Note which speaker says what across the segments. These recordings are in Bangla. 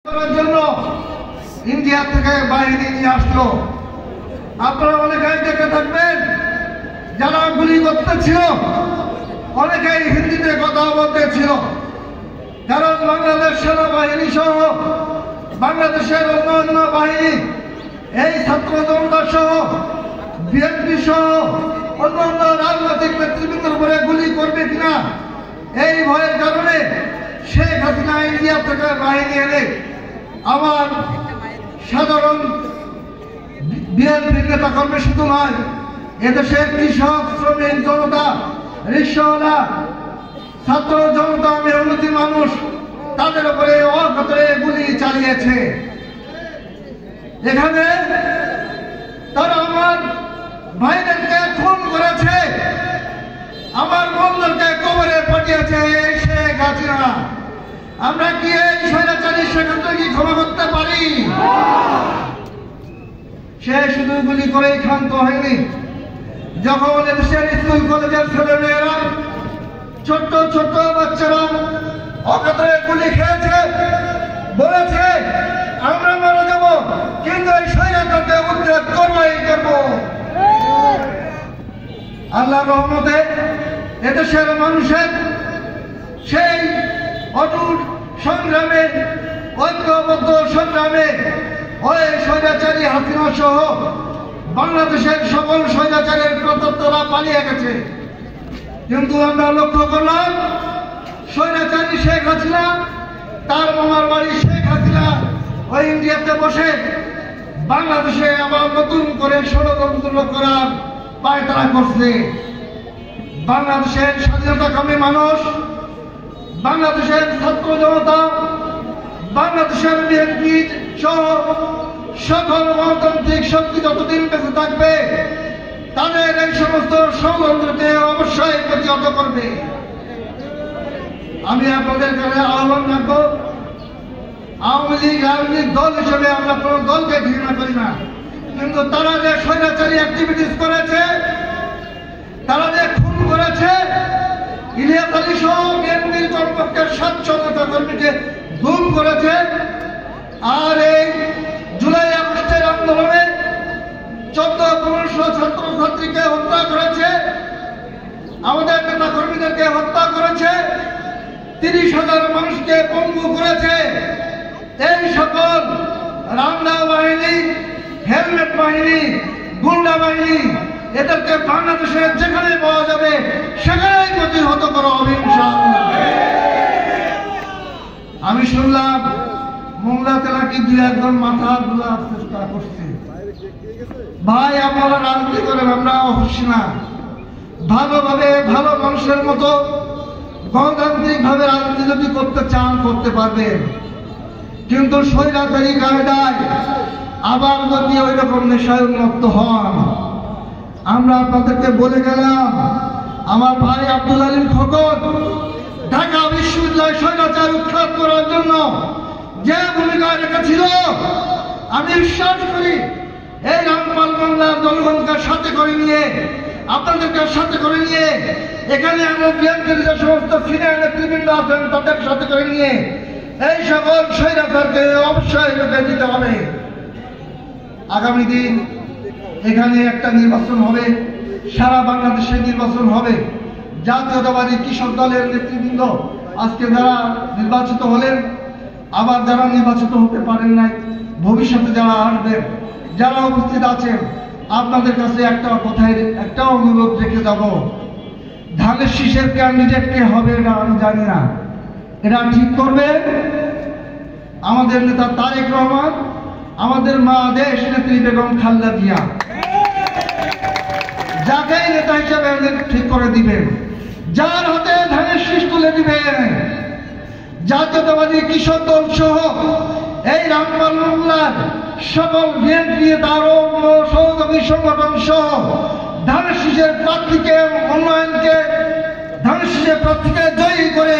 Speaker 1: করার জন্য ইন্ডিয়া থেকে বাহিনী নিয়ে আসলো। আপনারা অনেকেই দেখে থাকবেন যারা গুলি করতেছিল অনেকেই হিন্দিতে কথা বলতেছিল, কারণ বাংলাদেশ সেনাবাহিনী সহ বাংলাদেশের অন্যান্য বাহিনী এই ছাত্র জনতা সহ বিএনপি সহ অন্যান্য রাজনৈতিক নেতৃবৃন্দের উপরে গুলি করবে কিনা এই ভয়ের কারণে শেখ হাসিনা ইন্ডিয়া থেকে বাহিনী এনে আমার সাধারণ বিএনপি নেতা কর্মী শুধু নয়, এদেশের কৃষক, শ্রমিক জনতা, রিক্সাওয়ালা, ছাত্র জনতা, মেহনতি মানুষ তাদের উপরে অকাতরে গুলি চালিয়েছে। এখানে তারা আমার ভাইদেরকে খুন করেছে, আমার বোনদেরকে কবরে পাঠিয়েছে শেখ হাসিনা। আমরা কি এই স্বৈরাচারী শেখ হাসিনাকে ক্ষমা করতে পারি? সে শুধু গুলি করেই ক্ষান্ত হয়নি। যখন দেশের স্কুল কলেজের ছেলেমেয়েরা, ছোট্ট ছোট্ট বাচ্চারা অকাতরে গুলি খেয়েছে, বলেছে আমরা মারা যাব, কিন্তু এই স্বৈরাচারকে উদ্ধার করবই করব। আল্লাহর রহমতে এদেশের মানুষের সেই অটুট সংগ্রামে, ঐক্যবদ্ধ সংগ্রামে ওই স্বৈরাচারী হাসিনা সহ বাংলাদেশের সকল স্বৈরাচারের প্রত্যর্থরা পালিয়ে গেছে। কিন্তু আমরা লক্ষ্য করলাম স্বৈরাচারী শেখ হাসিনা, তার মামার বাড়ি শেখ হাসিনা ওই ইন্ডিয়াতে বসে বাংলাদেশে আবার নতুন করে ষড়যন্ত্র করার পায়তারা করছে। বাংলাদেশের স্বাধীনতাকামী মানুষ, বাংলাদেশের ছাত্র জনতা, বাংলাদেশের বিএনপি সহ সকল গণতান্ত্রিক শক্তি যতদিন বেঁচে থাকবে তাদের এই সমস্ত ষড়যন্ত্রকে অবশ্যই প্রতিহত করবে। আমি আপনাদের কাছে আহ্বান রাখবো, আওয়ামী লীগ রাজনৈতিক দল হিসেবে আমরা কোন দলকে ঘৃণা করি না, কিন্তু তারা যে স্বৈরাচারী অ্যাক্টিভিটিস করেছে, তারা যে খুন করেছে, ইলিয়াস আলী সহ বিএনপির কর্মপক্ষের 700 নেতা কর্মীকে গুম করেছে, আর এই জুলাই আগস্টের আন্দোলনে 1400-1500 ছাত্রছাত্রীকে হত্যা করেছে, আমাদের নেতা কর্মীদেরকে হত্যা করেছে, 30,000 মানুষকে পঙ্গু করেছে। এই সকল রামদা বাহিনী, হেলমেট বাহিনী, গুন্ডা বাহিনী, এদেরকে বাংলাদেশের যেখানে পাওয়া যাবে সেখানেই প্রতিহত করা হবে ইনশাআল্লাহ। আমি শুনলাম মোংলাতে নাকি 2-1 মাথা ধোলার চেষ্টা করছে। ভাই, আপনারা রাজনীতি করেন, আমরা অবশ্যই না। ভালোভাবে ভালো মানুষের মতো গণতান্ত্রিক ভাবে রাজনীতি যদি করতে চান করতে পারবেন, কিন্তু স্বৈরাচারী কায়দায় আবার যদি ওই রকম নেশায় উন্মত্ত হন, আমরা আপনাদেরকে বলে গেলাম, আমার ভাই আব্দুল আলীম খোকন ঢাকা বিশ্ববিদ্যালয় স্বৈরাচার উৎখাত করার জন্য যে ভূমিকা রেখেছিল, আমি বিশ্বাস করি এই রামপাল বাংলার জনগণকে সাথে করে নিয়ে, আপনাদেরকে সাথে করে নিয়ে, এখানে আমরা বিএনপির যে সমস্ত সিনিয়র নেতৃবৃন্দ আছেন তাদের সাথে করে নিয়ে এই সকল স্বৈরাচারকে অবশ্যই রুখে দিতে হবে। আগামী দিন এখানে একটা নির্বাচন হবে, সারা বাংলাদেশে নির্বাচন হবে। জাতীয়তাবাদী কৃষক দলের নেতৃবৃন্দ আজকে যারা নির্বাচিত হলেন, আবার যারা নির্বাচিত হতে পারেন নাই, ভবিষ্যতে যারা আসবেন, যারা উপস্থিত আছেন, আপনাদের কাছে একটা অনুরোধ রেখে যাব, ধানের শীষের ক্যান্ডিডেট কে হবে এটা আমি জানি না, এটা ঠিক করবে আমাদের নেতা তারেক রহমান, আমাদের মা দেশ নেত্রী বেগম খালেদা জিয়া। যাকেই নেতা হিসেবে ঠিক করে দিবেন, যার হাতে ধানের শীষ তুলে দিবেন, জাতীয়তাবাদী কৃষক দল সহ এই রামপাল বাংলার সকল বিএনপি তার সহযোগী সংগঠন সহ ধানের শীষের প্রার্থীকে উন্নয়নকে, ধানের শীষের প্রার্থীকে জয়ী করে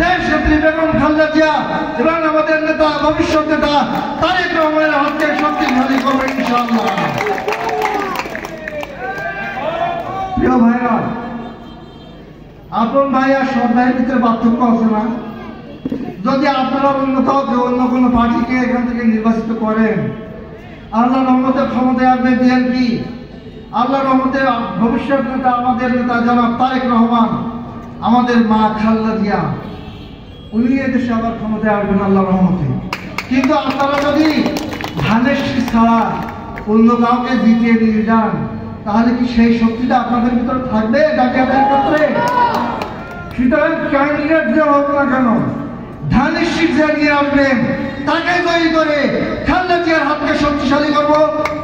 Speaker 1: দেশ নেত্রী বেগম খালেদা জিয়া এবং আমাদের নেতা, ভবিষ্যৎ নেতা তারেক রহমানের হাতকে শক্তিশালী করবে ইনশাআল্লাহ। প্রিয় ভাইরা, আপন ভাই আর সৎ ভাইয়ের ভিতরে পার্থক্য আছে না? যদি যদি আপনারা অন্য কাউকে অন্য কোনো পার্টিকে এখান থেকে নির্বাচিত করেন, আল্লাহ রহমতের ক্ষমতায় আসবে বিএনপি। আল্লাহ রহমতের ভবিষ্যৎ নেতা আমাদের নেতা জনাব তারেক রহমান, আমাদের মা খালেদা জিয়া, উনি এদেশে আবার ক্ষমতায় আসবেন আল্লাহ রহমতে। কিন্তু আপনারা যদি ধানের শীষ ছাড়া অন্য কাউকে জিতিয়ে নিয়ে যান, তাহলে কি সেই শক্তিটা আপনাদের ভিতরে থাকবে ডাকিয়াদের ক্ষেত্রে? সুতরাং ক্যান্ডিডেট যে হোক না কেন, ধানের শীষ যে নিয়ে আসবেন তাকে তৈরি করে খালেদা জিয়ার হাতকে শক্তিশালী করব,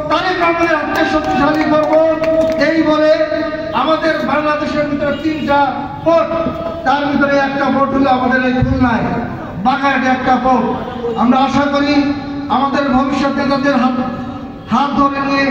Speaker 1: তারেক রহমানের হাতকে শক্তিশালী করব। এই বলে আমাদের বাংলাদেশের ভিতরে 3টা ভোট, তার ভিতরে একটা ভোট হলো আমাদের এই খুলনায় বাঘাটে একটা ভোট। আমরা আশা করি আমাদের ভবিষ্যৎ নেতাদের হাত ধরে নিয়ে